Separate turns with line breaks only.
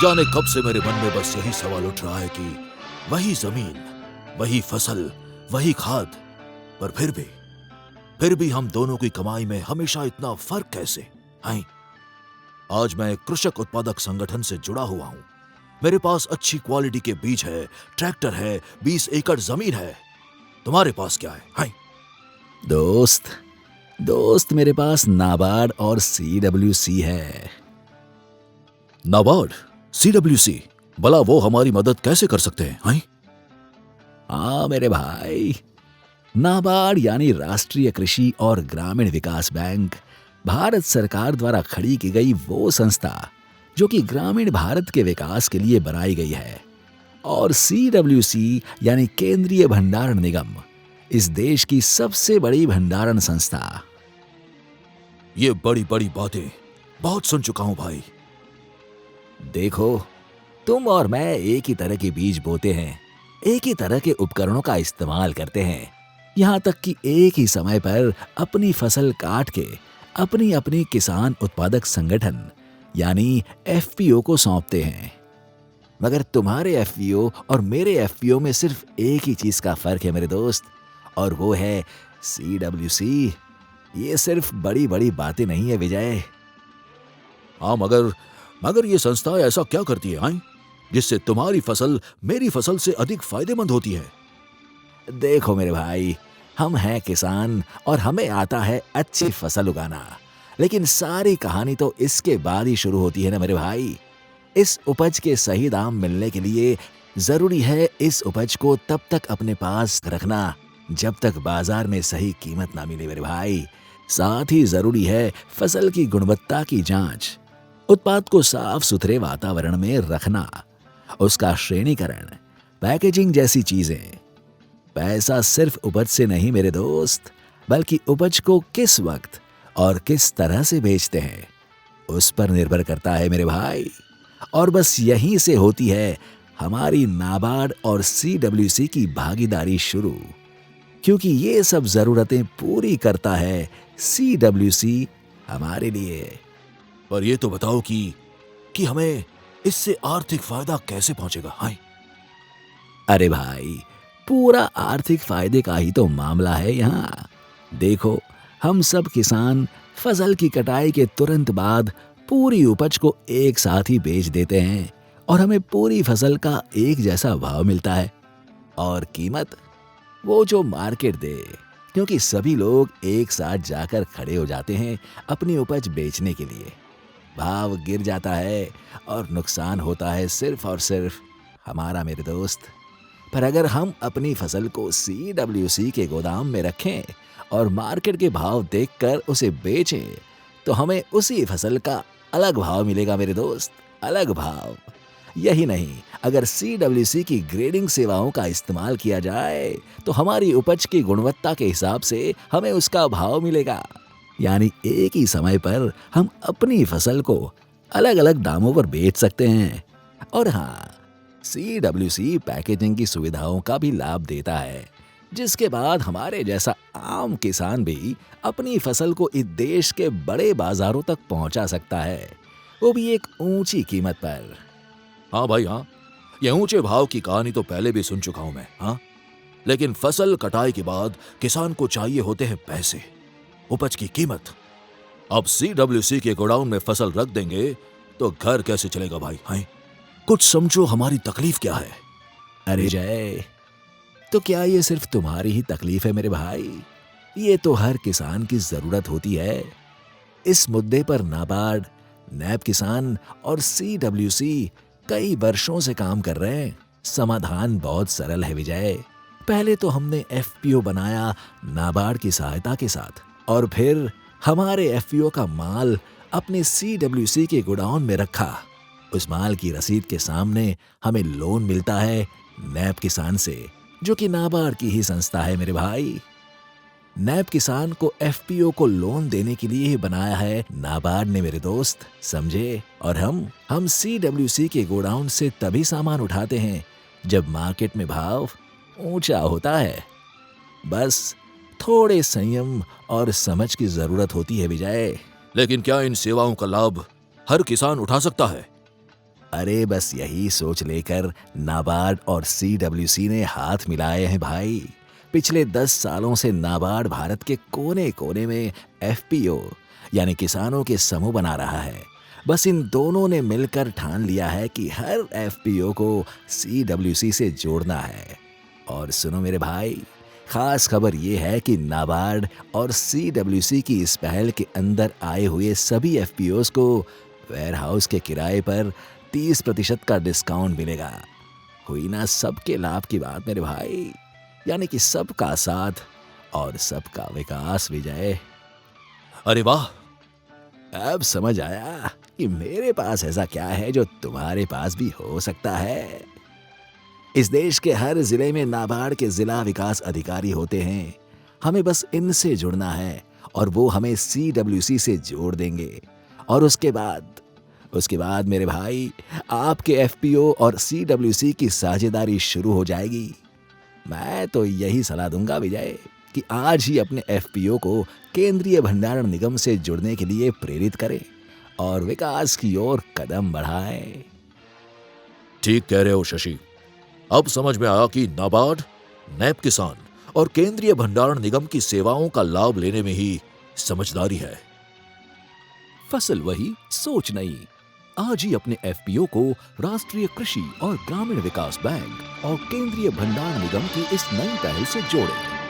जाने कब से मेरे मन में बस यही सवाल उठ रहा है कि वही जमीन, वही फसल, वही खाद, पर फिर भी हम दोनों की कमाई में हमेशा इतना फर्क कैसे? हैं? आज मैं एक कृषक उत्पादक संगठन से जुड़ा हुआ हूं। मेरे पास अच्छी क्वालिटी के बीज है, ट्रैक्टर है, 20 एकड़ जमीन है। तुम्हारे पास क्या है? हैं?
दोस्त मेरे पास नाबार्ड और CWC है।
नाबार्ड, CWC, भला वो हमारी मदद कैसे कर सकते हैं? हैं?
हाँ मेरे भाई, नाबार्ड यानी राष्ट्रीय कृषि और ग्रामीण विकास बैंक भारत सरकार द्वारा खड़ी की गई वो संस्था जो कि ग्रामीण भारत के विकास के लिए बनाई गई है। और CWC यानी केंद्रीय भंडारण निगम, इस देश की सबसे बड़ी भंडारण संस्था।
ये बड़ी बड़ी बातें बहुत सुन चुका हूं भाई।
देखो, तुम और मैं एक ही तरह के बीज बोते हैं, एक ही तरह के उपकरणों का इस्तेमाल करते हैं, यहाँ तक कि एक ही समय पर अपनी फसल काट के अपनी अपनी किसान उत्पादक संगठन यानी FPO को सौंपते हैं। मगर तुम्हारे FPO और मेरे FPO में सिर्फ एक ही चीज का फर्क है मेरे दोस्त, और वो है CWC। ये सिर्फ बड़ी बड़ी बातें नहीं है विजय।
हाँ, मगर ये संस्था ऐसा क्या करती है हैं? जिससे तुम्हारी फसल मेरी फसल से अधिक फायदेमंद होती है?
देखो मेरे भाई, हम हैं किसान और हमें आता है अच्छी फसल उगाना, लेकिन सारी कहानी तो इसके बाद ही शुरू होती है ना मेरे भाई। इस उपज के सही दाम मिलने के लिए जरूरी है इस उपज को तब तक अपने पास रखना जब तक बाजार में सही कीमत ना मिले मेरे भाई। साथ ही जरूरी है फसल की गुणवत्ता की जांच, उत्पाद को साफ सुथरे वातावरण में रखना, उसका श्रेणीकरण, पैकेजिंग जैसी चीजें। पैसा सिर्फ उपज से नहीं मेरे दोस्त, बल्कि उपज को किस वक्त और किस तरह से बेचते हैं उस पर निर्भर करता है मेरे भाई। और बस यहीं से होती है हमारी नाबार्ड और CWC की भागीदारी शुरू, क्योंकि ये सब जरूरतें पूरी करता है CWC हमारे लिए।
पर ये तो बताओ कि हमें इससे आर्थिक फायदा कैसे पहुंचेगा? हैं?
अरे भाई, पूरा आर्थिक फायदे का ही तो मामला है यहाँ। देखो, हम सब किसान फसल की कटाई के तुरंत बाद पूरी उपज को एक साथ ही बेच देते हैं और हमें पूरी फसल का एक जैसा भाव मिलता है। और कीमत वो जो मार्केट दे, क्योंकि सभी लोग एक साथ जाकर खड़े हो जाते हैं अपनी उपज बेचने के लिए। भाव गिर जाता है और नुकसान होता है सिर्फ और सिर्फ हमारा मेरे दोस्त। पर अगर हम अपनी फसल को CWC के गोदाम में रखें और मार्केट के भाव देखकर उसे बेचें, तो हमें उसी फसल का अलग भाव मिलेगा मेरे दोस्त, अलग भाव। यही नहीं, अगर CWC की ग्रेडिंग सेवाओं का इस्तेमाल किया जाए तो हमारी उपज की गुणवत्ता के हिसाब से हमें उसका भाव मिलेगा। यानी एक ही समय पर हम अपनी फसल को अलग अलग दामों पर बेच सकते हैं। और हाँ, CWC पैकेजिंग की सुविधाओं का भी लाभ देता है, जिसके बाद हमारे जैसा आम किसान भी अपनी फसल को इस देश के बड़े बाजारों तक पहुंचा सकता है, वो भी एक ऊंची कीमत पर।
हाँ भाई हाँ, ये ऊंचे भाव की कहानी तो पहले भी सुन चुका हूं मैं। हाँ, लेकिन फसल कटाई के बाद किसान को चाहिए होते हैं पैसे, उपज की कीमत। अब CWC के गोडाउन में फसल रख देंगे तो घर कैसे चलेगा भाई? हैं? कुछ समझो हमारी तकलीफ क्या है।
अरे जय, तो क्या ये सिर्फ तुम्हारी ही तकलीफ है मेरे भाई? ये तो हर किसान की जरूरत होती है। इस मुद्दे पर नाबार्ड, नैब किसान और CWC कई वर्षों से काम कर रहे हैं। समाधान बहुत सरल है विजय। पहले तो हमने FPO बनाया नाबार्ड की सहायता के साथ, और फिर हमारे FPO का माल अपने CWC के गोडाउन में रखा। उस माल की रसीद के सामने हमें लोन मिलता है नैब किसान से, जो कि नाबार्ड की ही संस्था है मेरे भाई। नैब किसान को FPO को लोन देने के लिए ही बनाया है नाबार्ड ने मेरे दोस्त, समझे? और हम CWC के गोडाउन से तभी सामान उठाते हैं जब मार्केट में भाव ऊंचा होता है। बस थोड़े संयम और समझ की जरूरत होती है विजय।
लेकिन क्या इन सेवाओं का लाभ हर किसान उठा सकता है?
अरे बस यही सोच लेकर नाबार्ड और सीडब्ल्यूसी ने हाथ मिलाए हैं भाई। पिछले 10 सालों से नाबार्ड भारत के कोने कोने में एफपीओ यानी किसानों के समूह बना रहा है। बस इन दोनों ने मिलकर ठान लिया है कि हर एफपीओ को सीडब्ल्यूसी से जोड़ना है। और सुनो मेरे भाई, खास खबर ये है कि नाबार्ड और सीडब्ल्यूसी की इस पहल के अंदर आए हुए सभी एफपीओस को वेयरहाउस के किराए पर 30% का डिस्काउंट मिलेगा। हुई ना सबके लाभ की बात मेरे भाई, यानी कि सबका साथ और सबका विकास विजय।
अरे वाह!
अब समझ आया कि मेरे पास ऐसा क्या है जो तुम्हारे पास भी हो सकता है। इस देश के हर जिले में नाबार्ड के जिला विकास अधिकारी होते हैं। हमें बस इनसे जुड़ना है और वो हमें सीडब्ल्यूसी से जोड़ देंगे। और उसके बाद मेरे भाई, आपके एफपीओ और सीडब्ल्यूसी की साझेदारी शुरू हो जाएगी। मैं तो यही सलाह दूंगा विजय कि आज ही अपने एफपीओ को केंद्रीय भंडारण निगम से जुड़ने के लिए प्रेरित करें और विकास की ओर कदम बढ़ाएं।
ठीक कह रहे हो शशि। अब समझ में आया कि नाबार्ड, नैप किसान और केंद्रीय भंडारण निगम की सेवाओं का लाभ लेने में ही समझदारी है।
फसल वही, सोच नहीं। आज ही अपने एफपीओ को राष्ट्रीय कृषि और ग्रामीण विकास बैंक और केंद्रीय भंडारण निगम की इस नई पहल से जोड़ें।